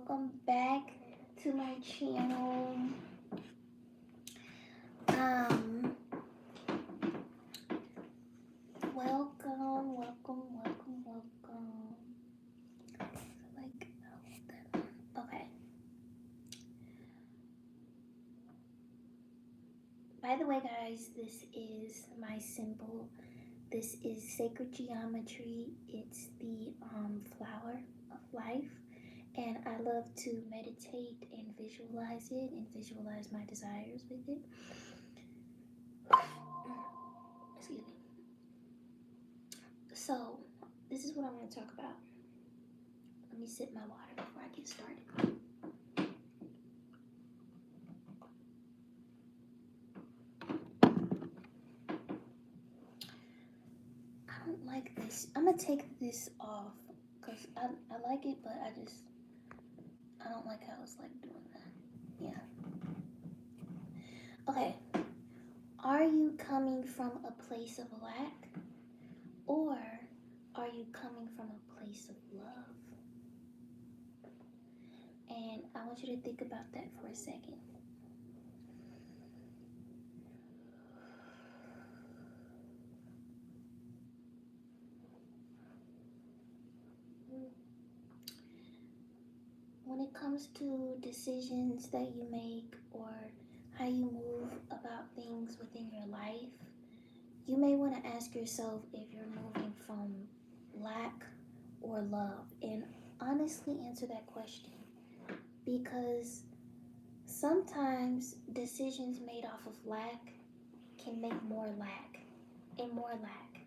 welcome back to my channel. Um, welcome. Like, okay. By the way, guys, this is my symbol. This is sacred geometry. It's the flower of life, and I love to meditate and visualize it and visualize my desires with it. Excuse me. So, this is what I'm going to talk about. Let me sip my water before I get started. I don't like this. I'm going to take this off because I like it, but I don't like how it's like doing that. Yeah. Okay. Are you coming from a place of lack, or are you coming from a place of love? And I want you to think about that for a second. When it comes to decisions that you make or how you move about things within your life, you may want to ask yourself if you're moving from lack or love, and honestly answer that question, because sometimes decisions made off of lack can make more lack and more lack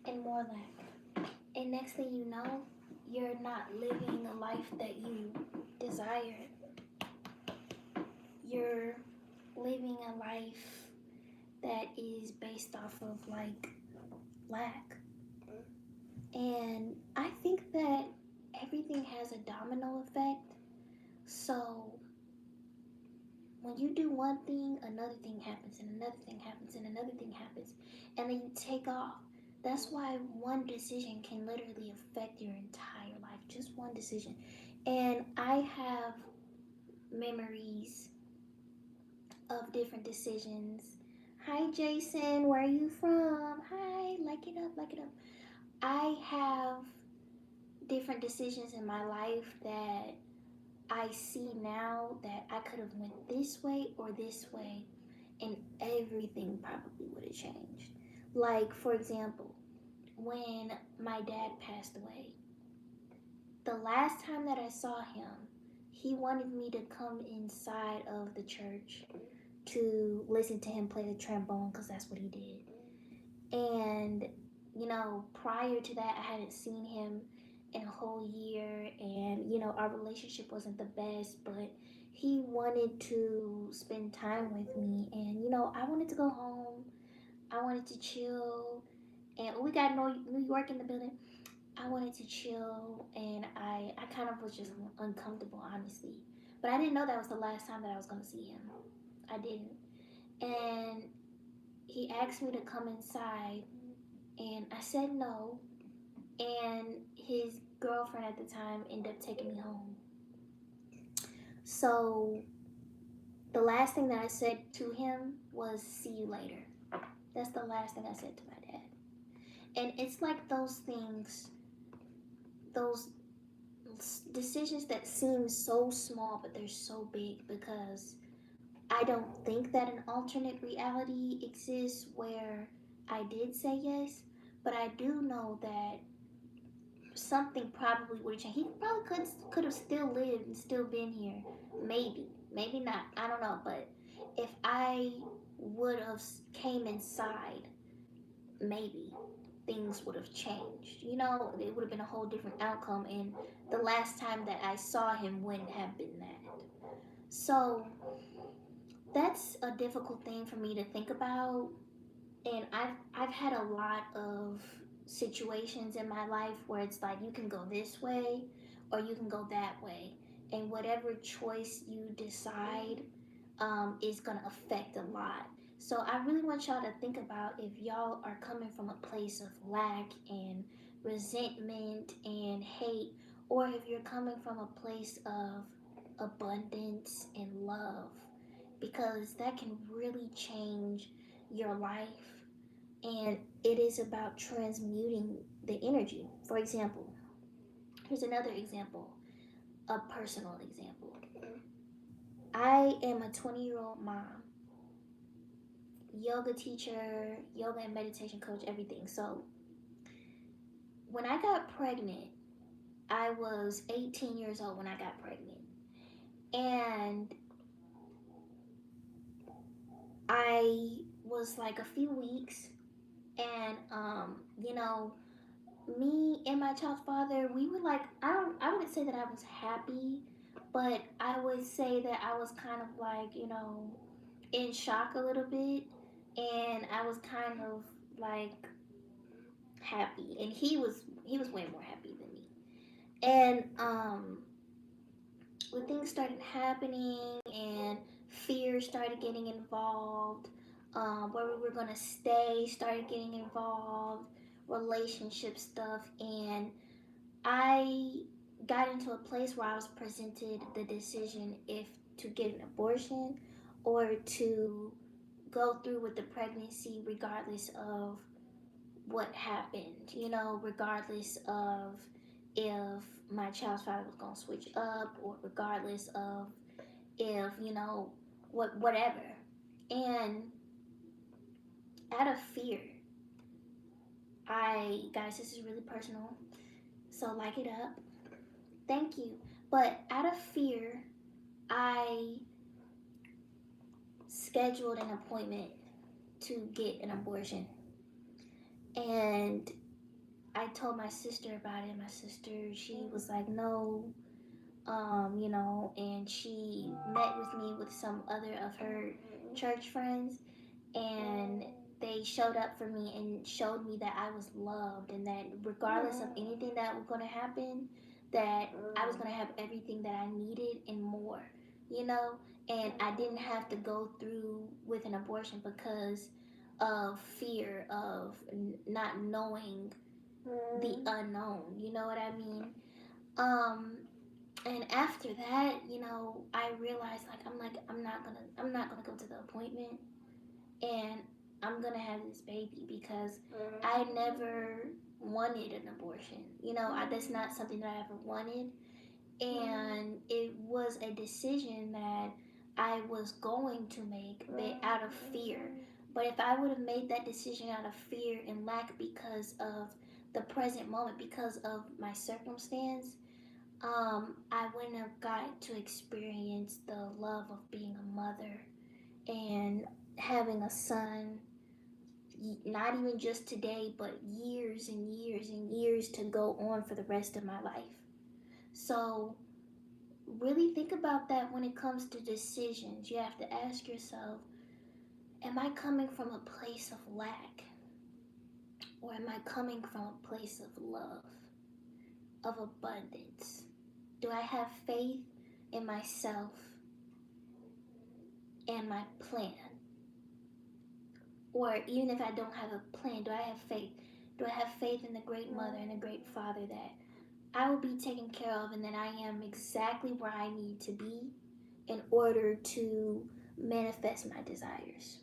and more lack, and next thing you know, you're not living the life that you desire. You're living a life that is based off of like lack. And I think that everything has a domino effect. So when you do one thing, another thing happens, and another thing happens, and another thing happens, and then you take off. That's why one decision can literally affect your entire life. Just one decision. And I have memories of different decisions. Hi, Jason. Where are you from? Hi. Like it up. Like it up. I have different decisions in my life that I see now that I could have went this way or this way, and everything probably would have changed. Like, for example, when my dad passed away, the last time that I saw him, he wanted me to come inside of the church to listen to him play the trombone because that's what he did. And, prior to that, I hadn't seen him in a whole year, and, our relationship wasn't the best, but he wanted to spend time with me, and, I wanted to go home. I wanted to chill, and we got New York in the building. I wanted to chill, and I kind of was just uncomfortable, honestly. But I didn't know that was the last time that I was going to see him. I didn't. And he asked me to come inside, and I said no. And his girlfriend at the time ended up taking me home. So the last thing that I said to him was, "See you later." That's the last thing I said to my dad. And it's like those things, those decisions that seem so small, but they're so big, because I don't think that an alternate reality exists where I did say yes, but I do know that something probably would have changed. He probably could have still lived and still been here. Maybe not. I don't know. But if I would have came inside, maybe things would have changed. It would have been a whole different outcome. And the last time that I saw him wouldn't have been that. So that's a difficult thing for me to think about. And I've had a lot of situations in my life where it's like you can go this way or you can go that way, and whatever choice you decide is gonna affect a lot. So I really want y'all to think about if y'all are coming from a place of lack and resentment and hate, or if you're coming from a place of abundance and love, because that can really change your life. And it is about transmuting the energy. For example, here's another example, a personal example. I am a 20-year-old mom, yoga teacher, yoga and meditation coach, everything. So when I got pregnant, I was 18 years old when I got pregnant. And I was like a few weeks, and me and my child's father, we were like, I wouldn't say that I was happy, but I would say that I was kind of like, in shock a little bit, and I was kind of like happy, and he was way more happy than me. And when things started happening and fear started getting involved, where we were gonna stay started getting involved, relationship stuff, and I got into a place where I was presented the decision if to get an abortion or to go through with the pregnancy regardless of what happened, regardless of if my child's father was going to switch up, or regardless of if, whatever. And out of fear, guys, this is really personal, so like it up. Thank you. But out of fear, I scheduled an appointment to get an abortion. And I told my sister about it. My sister, she was like, no, and she met with me with some other of her church friends, and they showed up for me and showed me that I was loved, and that regardless of anything that was going to happen, that I was going to have everything that I needed and more, and I didn't have to go through with an abortion because of fear of not knowing the unknown. You know what I mean? And after that, I realized, like, I'm not gonna go to the appointment, and I'm gonna have this baby because I never wanted an abortion. That's not something that I ever wanted, and it was a decision that I was going to make, but out of fear. But if I would have made that decision out of fear and lack because of the present moment, because of my circumstance, I wouldn't have got to experience the love of being a mother and having a son, not even just today, but years and years and years to go on for the rest of my life. So really think about that when it comes to decisions. You have to ask yourself, am I coming from a place of lack? Or am I coming from a place of love, of abundance? Do I have faith in myself and my plan? Or even if I don't have a plan, do I have faith? Do I have faith in the great mother and the great father that I will be taken care of, and that I am exactly where I need to be in order to manifest my desires?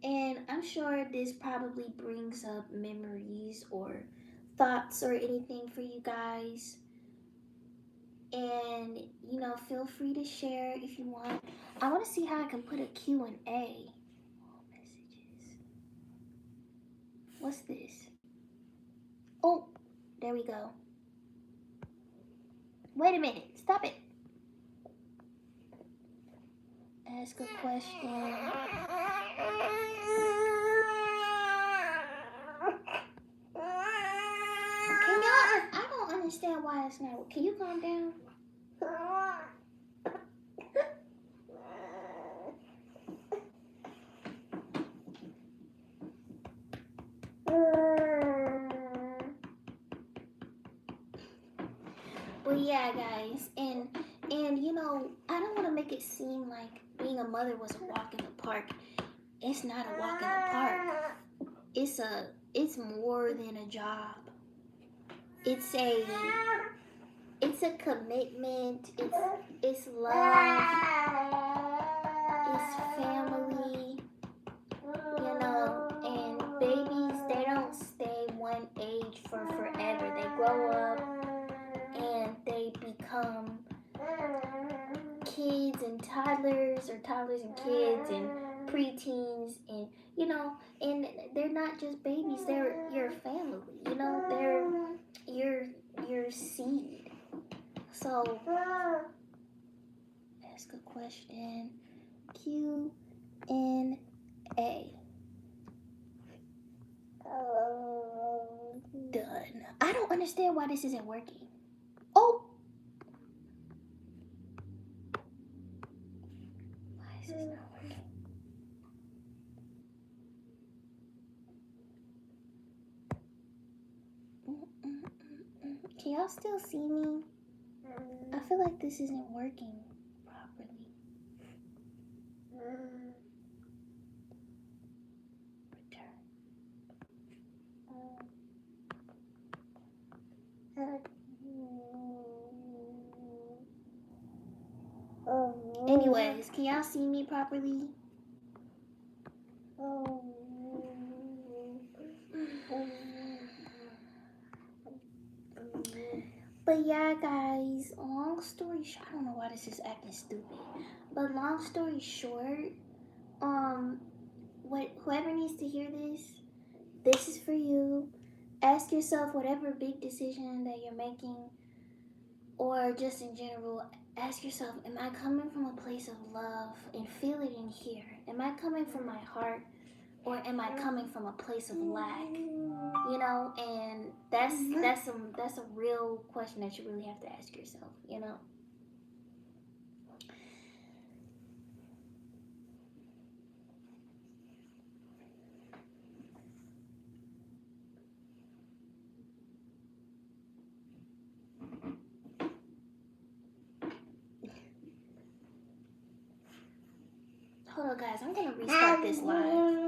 And I'm sure this probably brings up memories or thoughts or anything for you guys. And, feel free to share if you want. I want to see how I can put a Q&A. Messages. What's this? Oh, there we go. Wait a minute. Stop it. Ask a question. Can y'all? I don't understand why it's not. Can you calm down? Well, yeah, guys, and I don't want to make it seem like being a mother was a walk in the park. It's not a walk in the park. It's more than a job. It's a commitment. It's love. It's family. You know, and babies, they don't stay one age for forever. They grow up and they become kids and toddlers, or toddlers and kids and preteens, and you know, and they're not just babies, they're your family, you know, they're your seed. So ask a question. Q&A. Done. I don't understand why this isn't working. Oh, why is this not working? Can y'all still see me? I feel like this isn't working properly. Return. Anyways, can y'all see me properly? But yeah, guys, long story short, I don't know why this is acting stupid. But long story short, whoever needs to hear this is for you. Ask yourself whatever big decision that you're making, or just in general, ask yourself, am I coming from a place of love? And feel it in here. Am I coming from my heart, or am I coming from a place of lack? You know, and that's a real question that you really have to ask yourself, you know. Hold on, guys, I'm gonna restart this live.